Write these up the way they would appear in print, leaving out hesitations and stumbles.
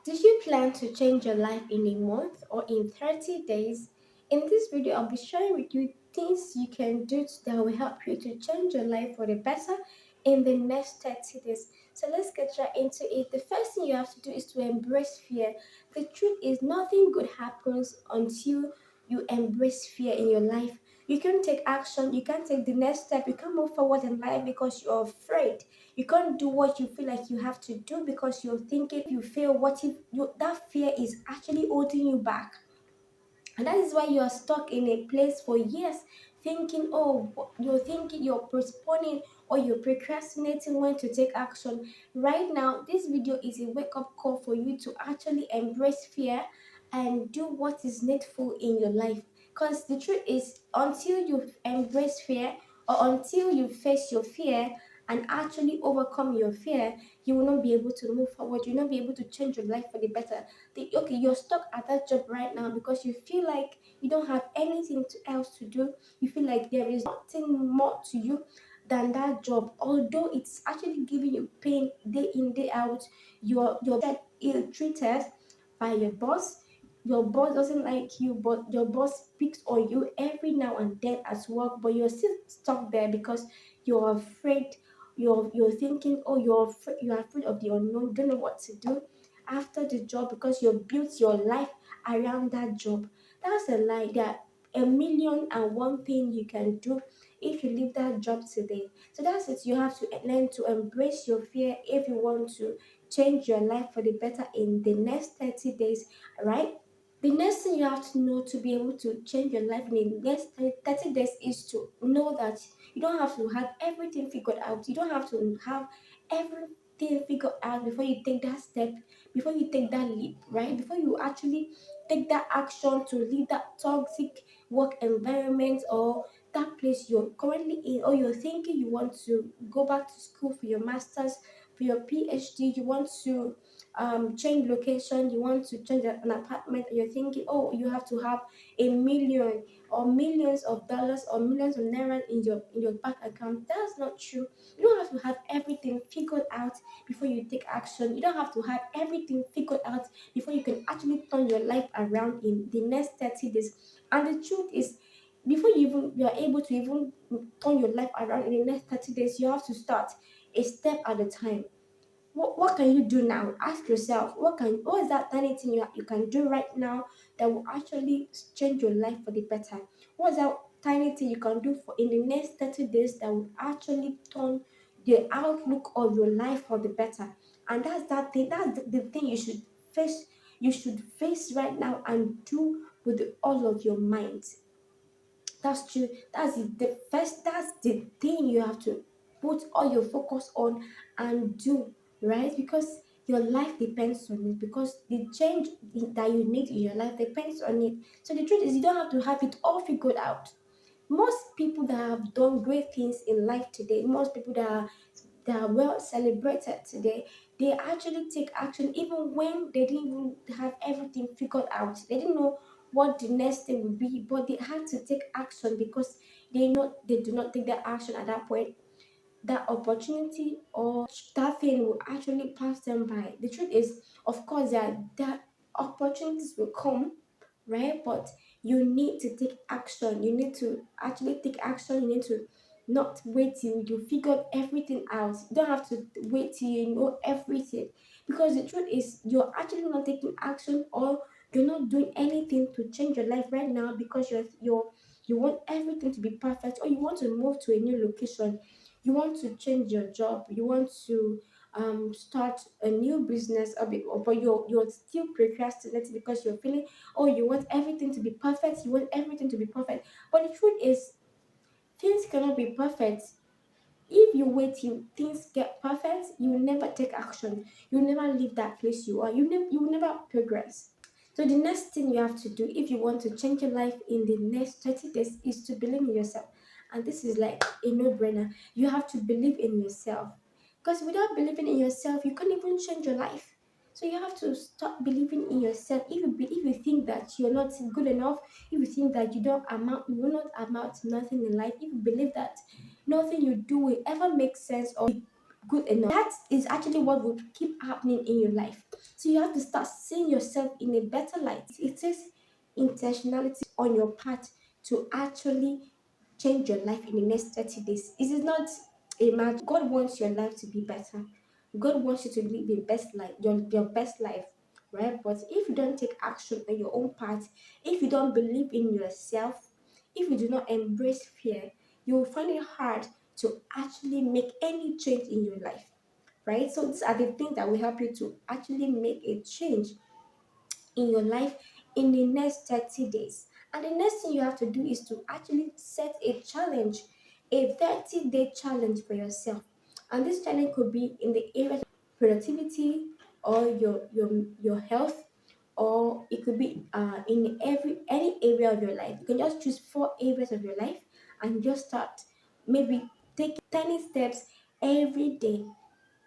Do you plan to change your life in a month or in 30 days? In this video, I'll be sharing with you things you can do that will help you to change your life for the better in the next 30 days. So let's get right into it. The first thing you have to do is to embrace fear. The truth is, nothing good happens until you embrace fear in your life. You can't take action, you can't take the next step, you can't move forward in life because you're afraid. You can't do what you feel like you have to do because you're thinking if you fail, what if you, that fear is actually holding you back. And that is why you are stuck in a place for years thinking, oh, you're thinking you're postponing or you're procrastinating when to take action. Right now, this video is a wake up call for you to actually embrace fear and do what is needful in your life. Because the truth is, until you embrace fear or until you face your fear and actually overcome your fear, you will not be able to move forward. You'll not be able to change your life for the better. Okay, you're stuck at that job right now because you feel like you don't have anything else to do. You feel like there is nothing more to you than that job, although it's actually giving you pain day in day out. You're ill treated by your boss. Your boss doesn't like you, but your boss picks on you every now and then at work, but you're still stuck there because you're afraid. You're thinking, oh, you're afraid of the unknown, don't know what to do after the job because you've built your life around that job. That's a lie. There are a million and one thing you can do if you leave that job today. So that's it. You have to learn to embrace your fear if you want to change your life for the better in the next 30 days, right? The next thing you have to know to be able to change your life in the next 30 days is to know that you don't have to have everything figured out. You don't have to have everything figured out before you take that step, before you take that leap, right? Before you actually take that action to leave that toxic work environment or that place you're currently in, or you're thinking you want to go back to school for your master's, for your PhD, you want to change location, you want to change an apartment, and you're thinking, oh, you have to have a million or millions of dollars or millions of naira in your bank account. That's not true. You don't have to have everything figured out before you take action. You don't have to have everything figured out before you can actually turn your life around in the next 30 days. And the truth is, before you are able to even turn your life around in the next 30 days, you have to start a step at a time. What can you do now? Ask yourself, what is that tiny thing you can do right now that will actually change your life for the better? What is that tiny thing you can do for in the next 30 days that will actually turn the outlook of your life for the better? And that's that thing, that's the thing you should face right now and do with all of your mind. That's true. The first, that's the thing you have to put all your focus on and do, right? Because your life depends on it, because the change that you need in your life depends on it. So the truth is, you don't have to have it all figured out. Most people that have done great things in life today, most people that are well celebrated today, they actually take action even when they didn't even have everything figured out. They didn't know what the next thing would be, but they had to take action because they do not take that action at that point. That opportunity or that thing will actually pass them by. The truth is, of course, that opportunities will come, right? But you need to take action. You need to actually take action. You need to not wait till you figured everything out. You don't have to wait till you know everything. Because the truth is, you're actually not taking action, or you're not doing anything to change your life right now because you want everything to be perfect, or you want to move to a new location, you want to change your job, you want to start a new business, but you're still procrastinating because you're feeling, oh, you want everything to be perfect, you want everything to be perfect. But the truth is, things cannot be perfect. If you wait till things get perfect, you will never take action. You will never leave that place you are. You will never progress. So the next thing you have to do if you want to change your life in the next 30 days is to believe in yourself. And this is like a no-brainer. You have to believe in yourself. Because without believing in yourself, you can't even change your life. So you have to start believing in yourself. If you think that you're not good enough, if you think that you will not amount to nothing in life, if you believe that nothing you do will ever make sense or be good enough, that is actually what would keep happening in your life. So you have to start seeing yourself in a better light. It takes intentionality on your part to actually change your life in the next 30 days. It is not a magic. God wants your life to be better. God wants you to live the best life, your best life, right? But if you don't take action on your own part, if you don't believe in yourself, if you do not embrace fear, you will find it hard to actually make any change in your life, right? So these are the things that will help you to actually make a change in your life in the next 30 days. And the next thing you have to do is to actually set a challenge, a 30-day challenge for yourself. And this challenge could be in the area of productivity or your health, or it could be in any area of your life. You can just choose 4 areas of your life and just start, maybe take tiny steps every day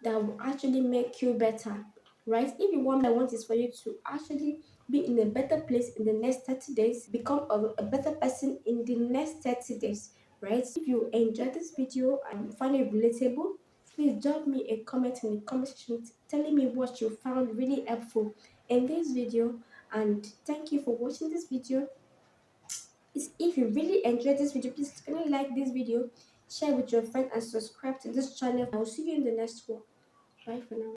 that will actually make you better, right? If you want, I want is for you to actually be in a better place in the next 30 days, become a better person in the next 30 days, right? If you enjoyed this video and find it relatable, please drop me a comment in the comment section telling me what you found really helpful in this video. And thank you for watching this video. If you really enjoyed this video, please kindly like this video, share with your friends, and subscribe to this channel. I will see you in the next one. Bye for now.